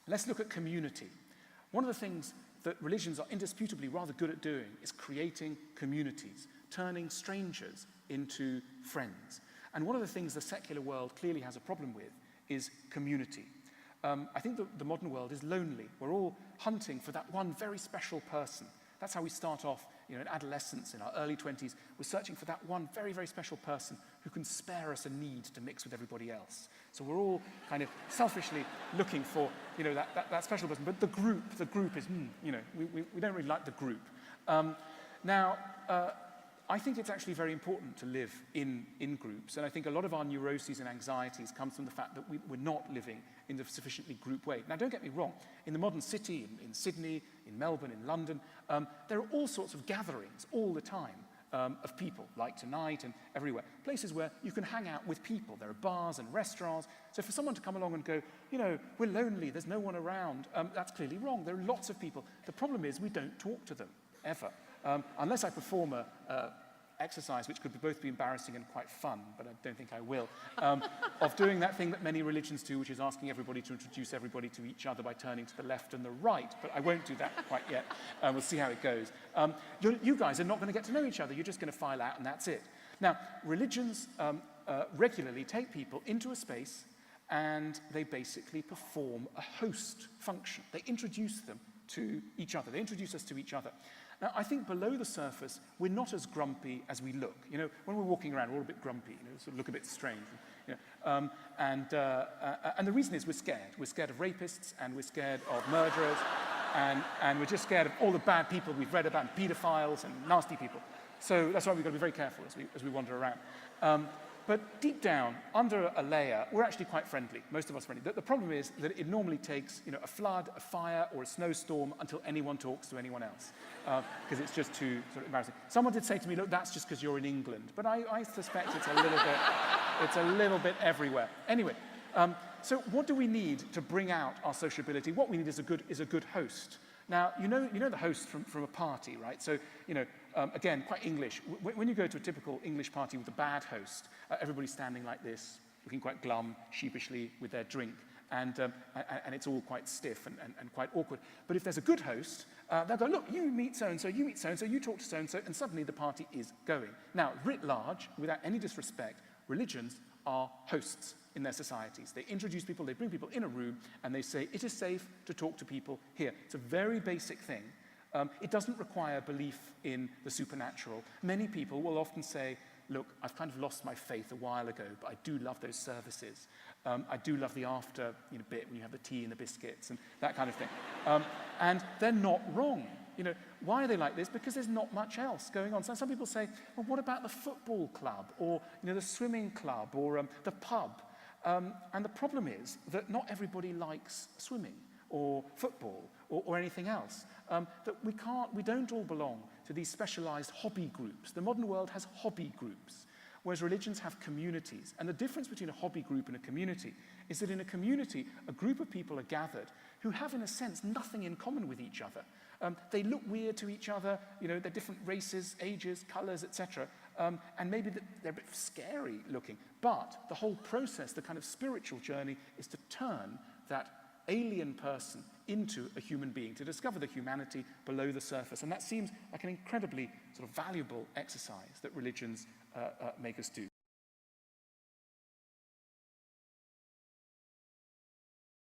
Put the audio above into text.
Let's look at community. One of the things that religions are indisputably rather good at doing is creating communities, turning strangers into friends. And one of the things the secular world clearly has a problem with is community. I think the modern world is lonely. We're all hunting for that one very special person. That's how we start off, in adolescence, in our early 20s. We're searching for that one very, very special person who can spare us a need to mix with everybody else. So we're all kind of selfishly looking for, that special person. But the group is, we don't really like the group. I think it's actually very important to live in groups, and I think a lot of our neuroses and anxieties comes from the fact that we're not living in a sufficiently group way. Now, don't get me wrong. In the modern city, in Sydney, in Melbourne, in London, there are all sorts of gatherings all the time of people, like tonight and everywhere. Places where you can hang out with people. There are bars and restaurants. So for someone to come along and go, we're lonely, there's no one around, that's clearly wrong. There are lots of people. The problem is we don't talk to them, ever. Unless I perform a exercise, which could both be embarrassing and quite fun, but I don't think I will, of doing that thing that many religions do, which is asking everybody to introduce everybody to each other by turning to the left and the right, but I won't do that quite yet. We'll see how it goes. You guys are not going to get to know each other. You're just going to file out and that's it. Now, religions regularly take people into a space and they basically perform a host function. They introduce them to each other. They introduce us to each other. Now, I think below the surface, we're not as grumpy as we look. When we're walking around, we're all a bit grumpy, sort of look a bit strange. And the reason is we're scared. We're scared of rapists, and we're scared of murderers, and we're just scared of all the bad people we've read about, and pedophiles and nasty people. So that's why we've got to be very careful as we wander around. But deep down, under a layer, we're actually quite friendly. Most of us are friendly. The problem is that it normally takes a flood, a fire, or a snowstorm until anyone talks to anyone else, because it's just too sort of embarrassing. Someone did say to me, look, that's just because you're in England. But I suspect it's a little bit everywhere. Anyway, so what do we need to bring out our sociability? What we need is a good host. Now, you know the host from a party, right? So, again, quite English. When you go to a typical English party with a bad host, everybody's standing like this, looking quite glum, sheepishly with their drink, and it's all quite stiff and quite awkward. But if there's a good host, they'll go, look, you meet so-and-so, you meet so-and-so, you talk to so-and-so, and suddenly the party is going. Now, writ large, without any disrespect, religions are hosts in their societies. They introduce people, they bring people in a room, and they say, it is safe to talk to people here. It's a very basic thing. It doesn't require belief in the supernatural. Many people will often say, look, I've kind of lost my faith a while ago, but I do love those services. I do love the after bit when you have the tea and the biscuits and that kind of thing. And they're not wrong. Why are they like this? Because there's not much else going on. So some people say, well, what about the football club or the swimming club or the pub? And the problem is that not everybody likes swimming or football or anything else. That we don't all belong to these specialized hobby groups. The modern world has hobby groups, whereas religions have communities. And the difference between a hobby group and a community is that in a community, a group of people are gathered who have, in a sense, nothing in common with each other. They look weird to each other, they're different races, ages, colors, etc. And maybe they're a bit scary looking. But the whole process, the kind of spiritual journey, is to turn that alien person into a human being, to discover the humanity below the surface. And that seems like an incredibly sort of valuable exercise that religions make us do.